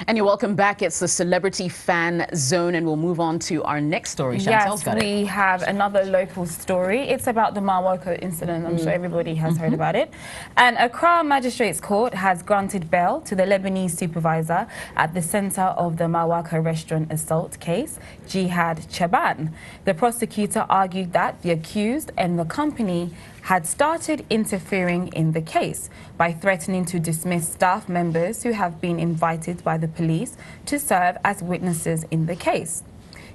And you're welcome back. It's the Celebrity Fan Zone, and we'll move on to our next story. Chantel's got it. Yes, we have another local story. It's about the Mawako incident. I'm sure everybody has heard about it. And Accra Magistrates Court has granted bail to the Lebanese supervisor at the center of the Mawako restaurant assault case, Jihad Chaban. The prosecutor argued that the accused and the company had started interfering in the case by threatening to dismiss staff members who have been invited by the police to serve as witnesses in the case.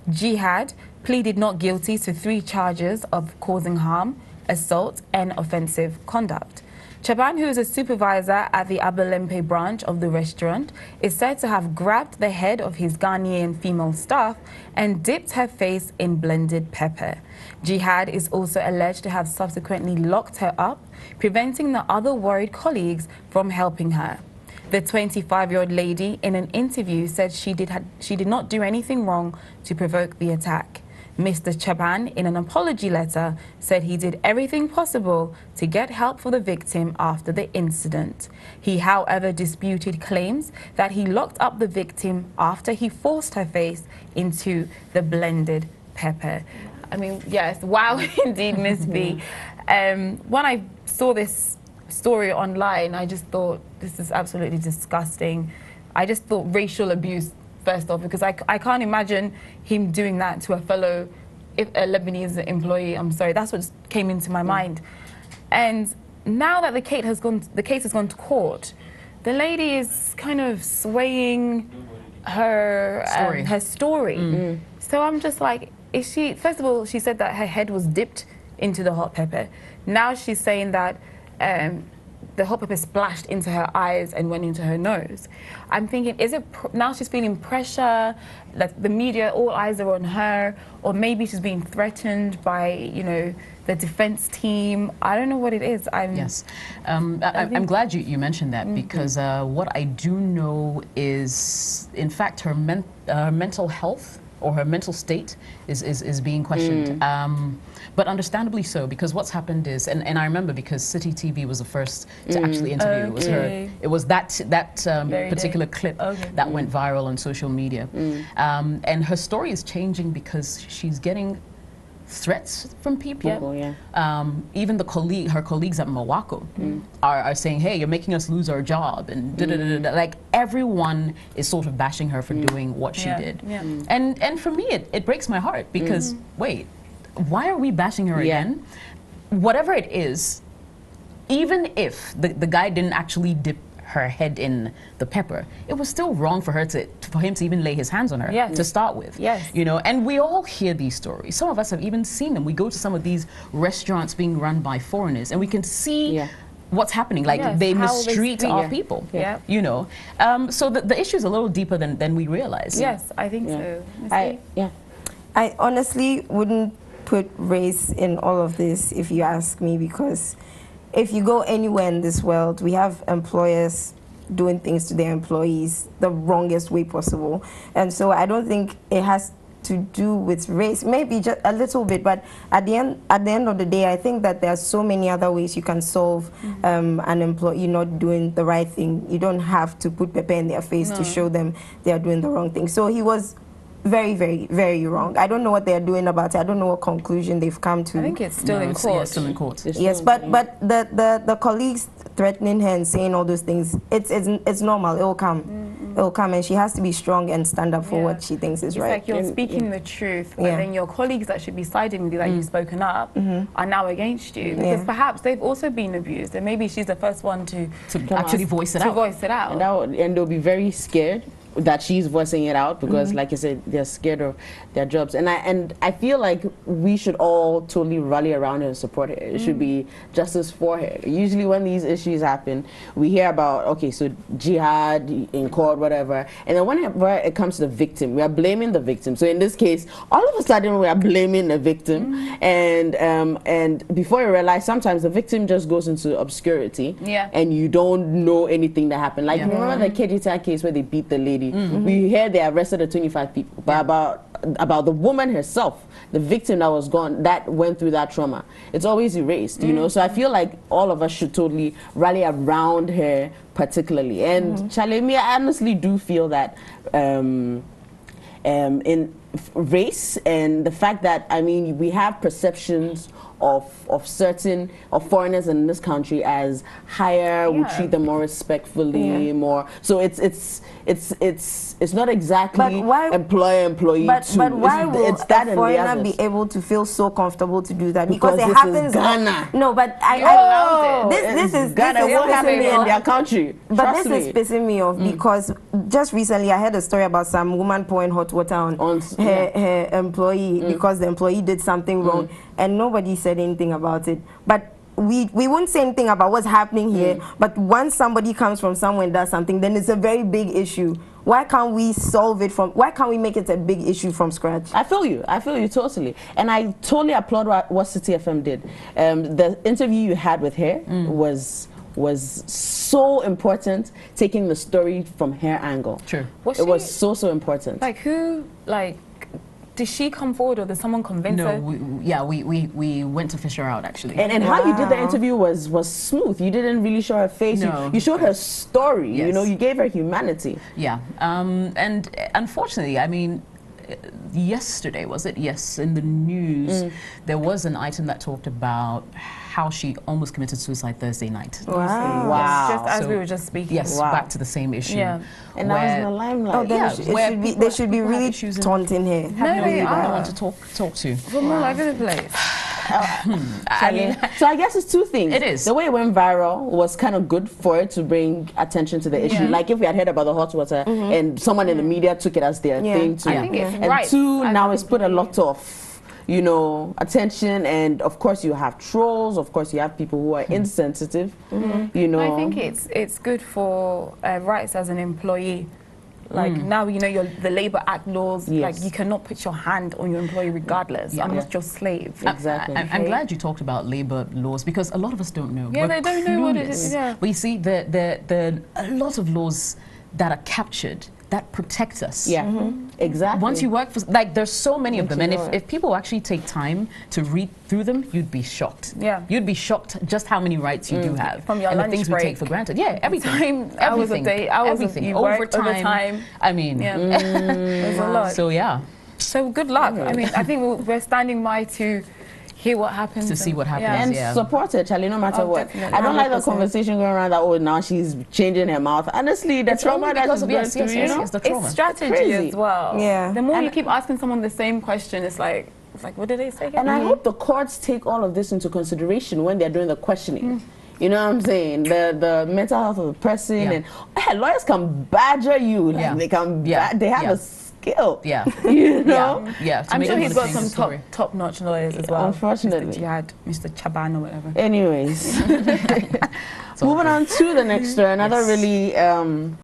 Jihad pleaded not guilty to 3 charges of causing harm, assault and offensive conduct. Chaban, who is a supervisor at the Abelempe branch of the restaurant, is said to have grabbed the head of his Ghanaian female staff and dipped her face in blended pepper. Jihad is also alleged to have subsequently locked her up, preventing the other worried colleagues from helping her. The 25-year-old lady in an interview said she did not do anything wrong to provoke the attack. Mr. Chaban, in an apology letter, said he did everything possible to get help for the victim after the incident. He, however, disputed claims that he locked up the victim after he forced her face into the blended pepper. I mean, yes, wow, indeed, Miss B. When I saw this story online, I just thought, this is absolutely disgusting. I just thought racial abuse first off, because I can't imagine him doing that to a fellow a Lebanese employee. I'm sorry, that's what came into my mind. And now that the case has gone to court, the lady is kind of swaying her story. So I'm just like, is she? First of all, she said that her head was dipped into the hot pepper. Now she's saying that the hot pepper splashed into her eyes and went into her nose. I'm thinking, is it now she's feeling pressure, that the media, all eyes are on her, or maybe she's being threatened by, you know, the defense team? I don't know what it is. Yes. I'm glad you mentioned that, because what I do know is, in fact, her mental health or her mental state is being questioned. But understandably so, because what's happened is, and I remember because City TV was the first to actually interview. It was her. It was that particular clip that went viral on social media. And her story is changing because she's getting threats from people. Even her colleagues at Mawako are saying, hey, you're making us lose our job, and like everyone is sort of bashing her for doing what she did. And for me, it breaks my heart, because wait, why are we bashing her again? Whatever it is, even if the guy didn't actually dip her head in the pepper, it was still wrong for him to even lay his hands on her to start with. You know, and we all hear these stories. Some of us have even seen them. We go to some of these restaurants being run by foreigners, and we can see what's happening. Like they mistreat our people. You know, so the issue is a little deeper than we realize. Yes, I think so. I honestly wouldn't put race in all of this, if you ask me, because if you go anywhere in this world, we have employers doing things to their employees the wrongest way possible. And so I don't think it has to do with race, maybe just a little bit, but at the end of the day, I think that there are so many other ways you can solve an employee not doing the right thing. You don't have to put pepper in their face to show them they are doing the wrong thing. So he was very, very, very wrong. I don't know what they're doing about it. I don't know what conclusion they've come to. I think it's still in court. It's still in court. Yes, but the colleagues threatening her and saying all those things, it's normal. It will come. It will come, and she has to be strong and stand up for what she thinks is right. It's like you're speaking the truth, but then your colleagues that should be siding with you, that you've spoken up, are now against you, because perhaps they've also been abused, and maybe she's the first one to actually voice it out. And they'll be very scared that she's voicing it out, because like you said, they're scared of their jobs, and I feel like we should all totally rally around her and support her. It should be justice for her. Usually when these issues happen, we hear about, okay, so jihad in court, whatever, and then whenever it comes to the victim, we are blaming the victim. So in this case, all of a sudden we are blaming the victim, and before you realize, sometimes the victim just goes into obscurity, and you don't know anything that happened. Like remember the Kejita case where they beat the lady? We hear they arrested the 25 people, but about about the woman herself, the victim that was gone, that went through that trauma. It's always erased, you know. So I feel like all of us should totally rally around her particularly. And Chalemi, I honestly do feel that in race and the fact that, I mean, we have perceptions of certain foreigners in this country as higher, we treat them more respectfully, more. So it's not exactly employer-employee. But why will a foreigner be able to feel so comfortable to do that? Because it happens. Ghana. No, but this is Ghana won't have it in their country. But this is pissing me off because just recently I heard a story about some woman pouring hot water on her employee because the employee did something wrong, and nobody said anything about it. But we won't say anything about what's happening here, but once somebody comes from somewhere and does something, then it's a very big issue. Why can't we solve it why can't we make it a big issue from scratch? I feel you totally. And I totally applaud what City FM did. The interview you had with her was so important, taking the story from her angle. True. It was so important. Like who, like, did she come forward or did someone convince her? No, we went to fish her out actually. And how you did the interview was smooth. You didn't really show her face. No. You showed her story. Yes. You know, you gave her humanity. Yeah. And unfortunately, I mean, yesterday, was it? Yes, in the news, there was an item that talked about how she almost committed suicide Thursday night. Wow. Just as we were just speaking. Yes, back to the same issue. Yeah. And that was in the limelight. Oh, then they should be really taunting her. No, they are. No one to talk to. From all over the place. I mean, so I guess it's two things. It is. The way it went viral was kind of good for it to bring attention to the issue. Like if we had heard about the hot water and someone in the media took it as their thing too. I think it's and right. two, now it's put a lot of, you know, attention, and of course you have trolls, of course you have people who are insensitive, you know. I think it's good for rights as an employee. Like now, you know, the Labour Act laws, like you cannot put your hand on your employee regardless. I'm not your slave. Exactly. I'm glad you talked about labour laws because a lot of us don't know. Yeah, We're they don't know what it is. clueless. Yeah. But you see, there are a lot of laws that are captured that protect us. Yeah, exactly. Once you work for, like, there's so many of them, and if people actually take time to read through them, you'd be shocked. Yeah. You'd be shocked just how many rights you do have. From your and lunch the things break. we take for granted. Yeah, everything. Hours a day, hours everything. you work, overtime. I mean, there's a lot. so yeah. So good luck. I mean, I think we're standing by to hear what happens. To see what happens, And support her, Charlie, no matter what. Definitely. I don't like the conversation going around that, oh, now she's changing her mouth. Honestly, the trauma that she's going through, you know? It's the trauma. It's strategy Crazy. as well. Yeah. The more you keep asking someone the same question, it's like, what did they say again? And I hope the courts take all of this into consideration when they're doing the questioning. You know what I'm saying? The mental health of the person, and lawyers can badger you. Like they can, they have a skill. Yeah. You know? Yeah. I'm sure he's got some top-notch lawyers as well. Unfortunately. Mr. Jihad, Mr. Chaban or whatever. Anyways. Moving on to the next story, another really